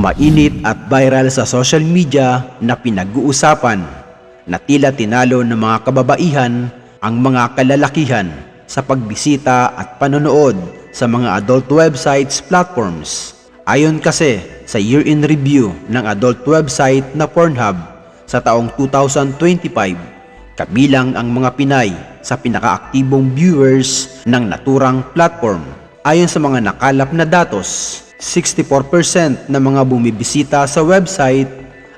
Mainit at viral sa social media na pinag-uusapan na tila tinalo ng mga kababaihan ang mga kalalakihan sa pagbisita at panonood sa mga adult websites platforms. Ayon kasi sa year-in review ng adult website na Pornhub sa taong 2025, kabilang ang mga Pinay sa pinakaaktibong viewers ng naturang platform. Ayon sa mga nakalap na datos, 64% ng mga bumibisita sa website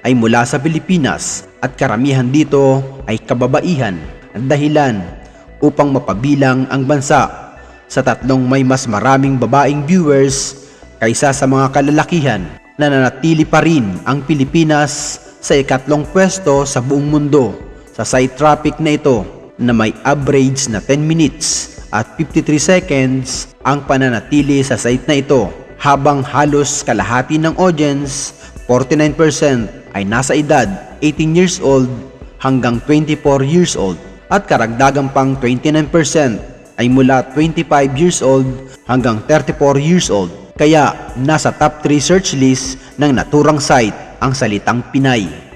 ay mula sa Pilipinas at karamihan dito ay kababaihan, dahilan upang mapabilang ang bansa sa tatlong may mas maraming babaeng viewers kaysa sa mga kalalakihan. Nananatili pa rin ang Pilipinas sa ikatlong pwesto sa buong mundo sa site traffic na ito na may average na 10 minutes at 53 seconds ang pananatili sa site na ito, habang halos kalahati ng audience, 49%, ay nasa edad 18 years old hanggang 24 years old at karagdagang pang 29% ay mula 25 years old hanggang 34 years old. Kaya nasa top 3 search list ng naturang site ang salitang Pinay.